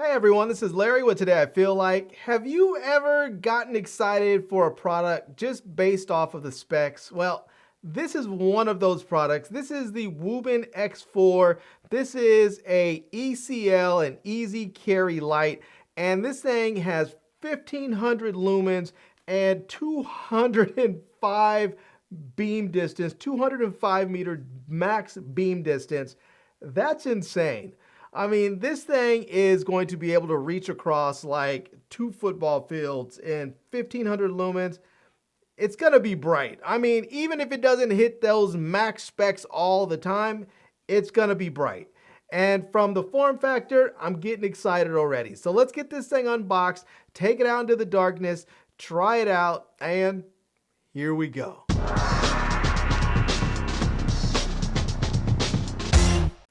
Hey everyone, this is Larry with Today I Feel Like. Have you ever gotten excited for a product just based off of the specs? Well, this is one of those products. This is the Wuben X4. This is a ECL, an easy carry light, and this thing has 1500 lumens and 205 beam distance, 205 meter max beam distance. That's insane. I mean, this thing is going to be able to reach across like 2 football fields in 1500 lumens. It's going to be bright. I mean, even if it doesn't hit those max specs all the time, it's going to be bright. And from the form factor, I'm getting excited already. So let's get this thing unboxed, take it out into the darkness, try it out, and here we go.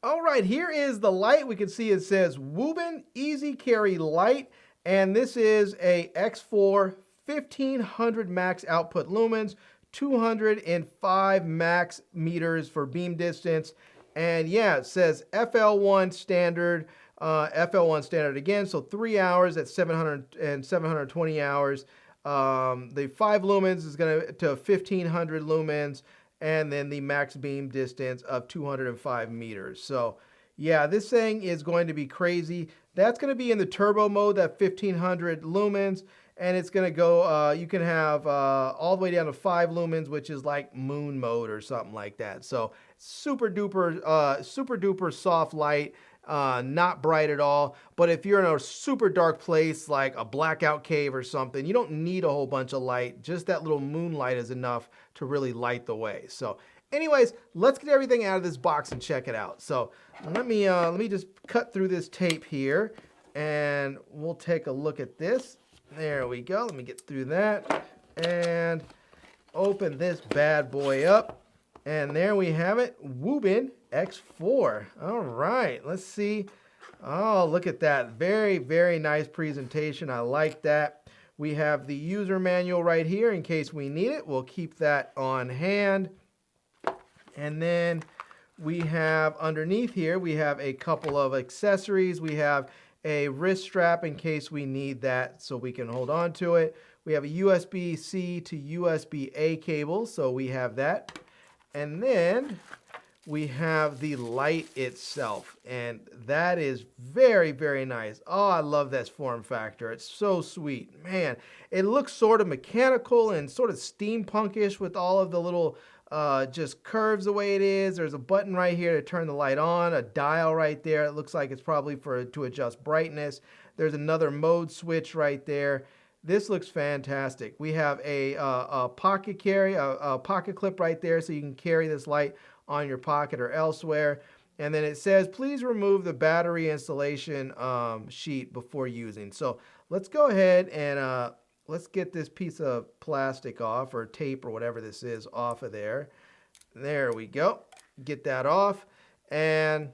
All right, here is the light. We can see it says Wuben Easy Carry Light, and this is a X4 1500 max output lumens, 205 max meters for beam distance, and yeah, it says FL1 standard, FL1 standard again, so 3 hours at 700 and 720 hours. The 5 lumens is going to 1500 lumens, and then the max beam distance of 205 meters. So yeah, this thing is going to be crazy. That's going to be in the turbo mode, that 1500 lumens, and it's going to go, you can have all the way down to 5 lumens, which is like moon mode or something like that. So super duper soft light. Not bright at all, but if you're in a super dark place like a blackout cave or something, you don't need a whole bunch of light. Just that little moonlight is enough to really light the way. So anyways, let's get everything out of this box and check it out. So let me just cut through this tape here and we'll take a look at this. There we go. Let me get through that and open this bad boy up. And there we have it, Wuben X4. All right, let's see. Oh, look at that. Very, very nice presentation. I like that. We have the user manual right here in case we need it. We'll keep that on hand. And then we have underneath here, we have a couple of accessories. We have a wrist strap in case we need that so we can hold on to it. We have a USB-C to USB-A cable, so we have that. And then we have the light itself, and that is very, very nice. Oh, I love this form factor. It's so sweet. Man, it looks sort of mechanical and sort of steampunkish with all of the little just curves the way it is. There's a button right here to turn the light on, a dial right there. It looks like it's probably to adjust brightness. There's another mode switch right there. This looks fantastic. We have a pocket carry, a pocket clip right there so you can carry this light on your pocket or elsewhere. And then it says, please remove the battery installation sheet before using. So let's go ahead and let's get this piece of plastic off, or tape or whatever this is, off of there. There we go. Get that off. And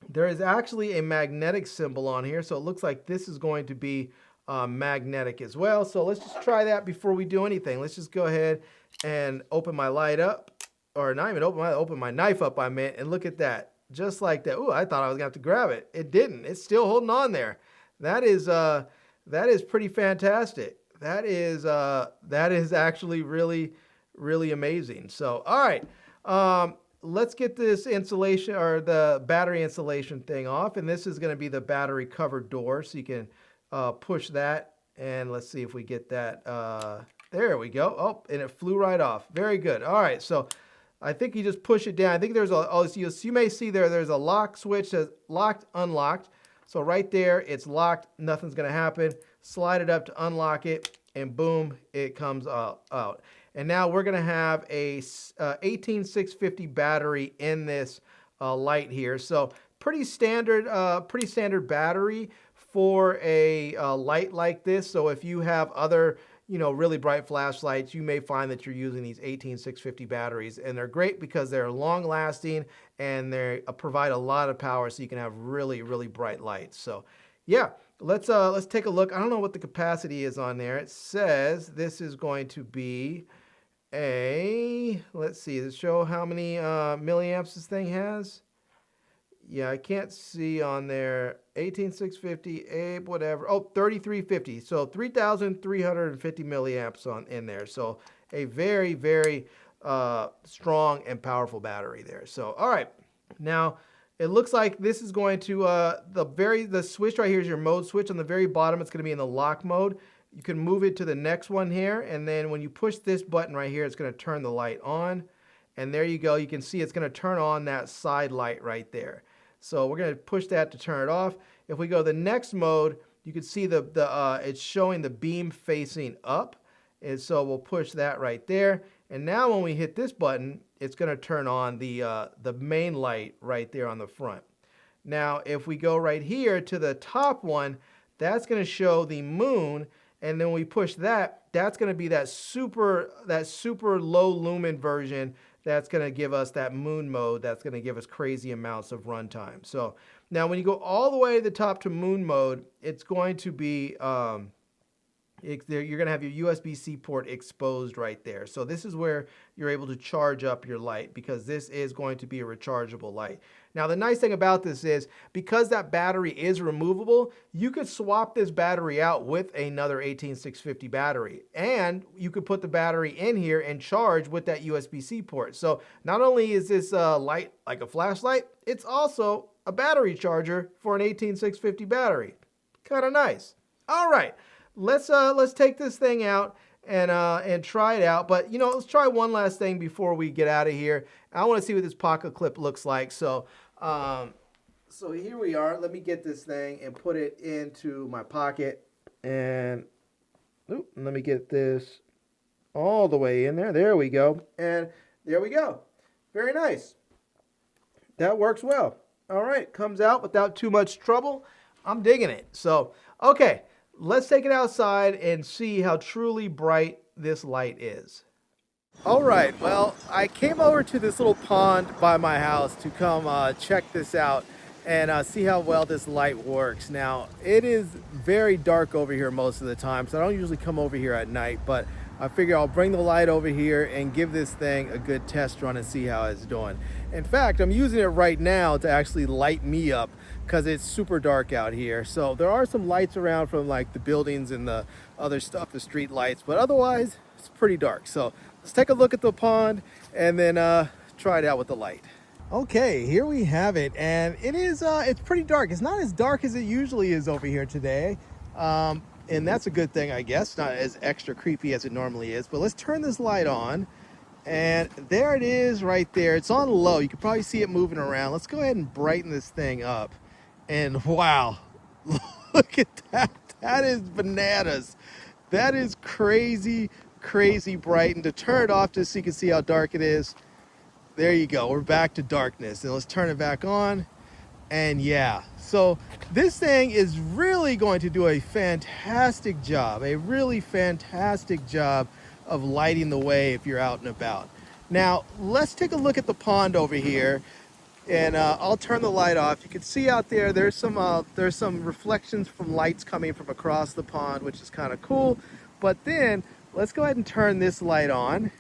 there is actually a magnetic symbol on here. So it looks like this is going to be magnetic as well. So let's just try that before we do anything. Let's just go ahead and open my light up, or not even open my knife up, I meant, and look at that. Just like that. Ooh, I thought I was gonna have to grab it. It didn't. It's still holding on there. That is pretty fantastic. That is actually really, really amazing. So all right, let's get this insulation or the battery insulation thing off, and this is going to be the battery covered door, so you can push that, and let's see if we get that. There we go. Oh, and it flew right off. Very good. All right, so I think you just push it down. I think there's you may see there's a lock switch that says locked, unlocked. So right there, it's locked. Nothing's going to happen. Slide it up to unlock it, and boom, it comes out. And now we're going to have a 18650 battery in this light here. So pretty standard battery for a light like this. So if you have other, really bright flashlights, you may find that you're using these 18650 batteries, and they're great because they're long lasting and they provide a lot of power, so you can have really, really bright lights. So yeah, let's take a look. I don't know what the capacity is on there. It says this is going to be let's see, does it show how many milliamps this thing has? Yeah, I can't see on there. 18650, Abe, whatever. Oh, 3350. So 3,350 milliamps in there. So a very, very strong and powerful battery there. So, all right. Now, it looks like this is going to, the switch right here is your mode switch. On the very bottom, it's going to be in the lock mode. You can move it to the next one here. And then when you push this button right here, it's going to turn the light on. And there you go. You can see it's going to turn on that side light right there. So we're going to push that to turn it off. If we go to the next mode, you can see it's showing the beam facing up. And so we'll push that right there. And now when we hit this button, it's going to turn on the main light right there on the front. Now, if we go right here to the top one, that's going to show the moon. And then when we push that, that's going to be that super low lumen version. That's going to give us that moon mode. That's going to give us crazy amounts of runtime. So now when you go all the way to the top to moon mode, it's going to be, you're going to have your USB-C port exposed right there. So this is where you're able to charge up your light, because this is going to be a rechargeable light. Now, the nice thing about this is, because that battery is removable, you could swap this battery out with another 18650 battery. And you could put the battery in here and charge with that USB-C port. So not only is this light like a flashlight, it's also a battery charger for an 18650 battery. Kind of nice. All right. Let's take this thing out and try it out. But let's try one last thing before we get out of here. I want to see what this pocket clip looks like. So so here we are. Let me get this thing and put it into my pocket. And let me get this all the way in there. There we go. And there we go. Very nice. That works well. All right, comes out without too much trouble. I'm digging it. So, okay. Let's take it outside and see how truly bright this light is. All right, well, I came over to this little pond by my house to come check this out and see how well this light works. Now, it is very dark over here most of the time, so I don't usually come over here at night, but I figure I'll bring the light over here and give this thing a good test run and see how it's doing. In fact, I'm using it right now to actually light me up, because it's super dark out here. So there are some lights around from like the buildings and the other stuff, the street lights, but otherwise it's pretty dark. So let's take a look at the pond and then try it out with the light. Okay, here we have it, and it is it's pretty dark. It's not as dark as it usually is over here today, and that's a good thing, I guess. Not as extra creepy as it normally is. But let's turn this light on, and there it is right there. It's on low. You can probably see it moving around. Let's go ahead and brighten this thing up. And wow, look at that. That is bananas. That is crazy, crazy bright. And to turn it off just so you can see how dark it is, there you go. We're back to darkness. And let's turn it back on. And yeah, so this thing is really going to do a fantastic job, a really fantastic job of lighting the way if you're out and about. Now, let's take a look at the pond over here. And I'll turn the light off. You can see out there, there's some reflections from lights coming from across the pond, which is kind of cool. But then let's go ahead and turn this light on,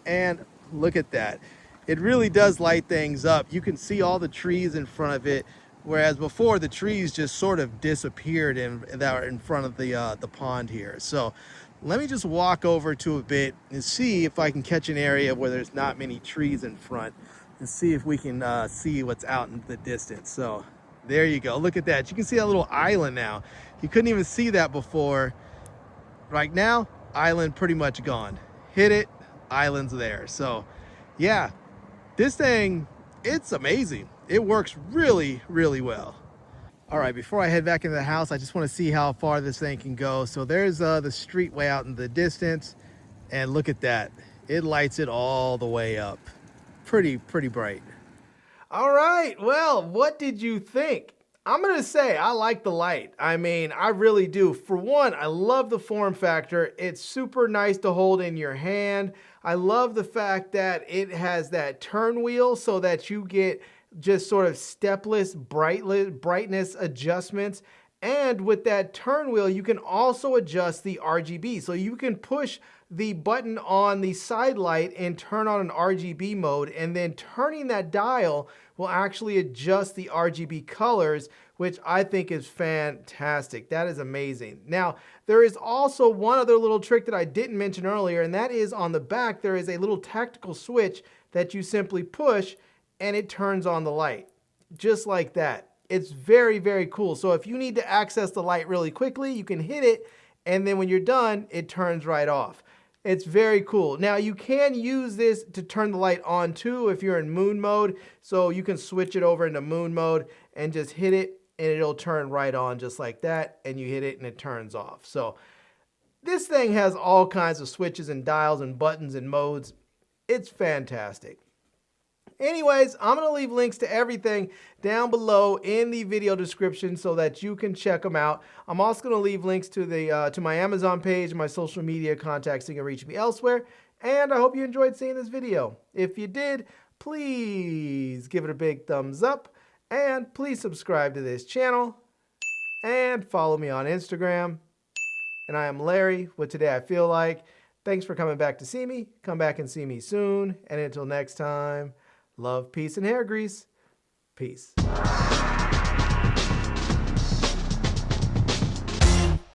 and look at that. It really does light things up. You can see all the trees in front of it, whereas before the trees just sort of disappeared that were in front of the pond here. So let me just walk over to a bit and see if I can catch an area where there's not many trees in front, and see if we can see what's out in the distance. So there you go. Look at that. You can see that little island now. You couldn't even see that before. Right now, island pretty much gone. Hit it, island's there. So yeah, this thing, it's amazing. It works really, really well. All right, before I head back into the house, I just want to see how far this thing can go. So there's the street way out in the distance, and look at that. It lights it all the way up. Pretty bright. All right, well, what did you think? I'm gonna say I like the light. I mean, I really do. For one, I love the form factor. It's super nice to hold in your hand. I love the fact that it has that turn wheel so that you get just sort of stepless brightness adjustments And with that turn wheel, you can also adjust the RGB. So you can push the button on the side light and turn on an RGB mode, and then turning that dial will actually adjust the RGB colors, which I think is fantastic. That is amazing. Now, there is also one other little trick that I didn't mention earlier, and that is on the back, there is a little tactical switch that you simply push and it turns on the light, just like that. It's very, very cool. So if you need to access the light really quickly, you can hit it, and then when you're done, it turns right off. It's very cool. Now you can use this to turn the light on too if you're in moon mode. So you can switch it over into moon mode and just hit it and it'll turn right on just like that. And you hit it and it turns off. So this thing has all kinds of switches and dials and buttons and modes. It's fantastic. Anyways, I'm going to leave links to everything down below in the video description so that you can check them out. I'm also going to leave links to to my Amazon page, my social media contacts, so you can reach me elsewhere. And I hope you enjoyed seeing this video. If you did, please give it a big thumbs up and please subscribe to this channel and follow me on Instagram. And I am Larry with Today I Feel Like. Thanks for coming back to see me. Come back and see me soon. And until next time, love, peace, and hair grease. Peace.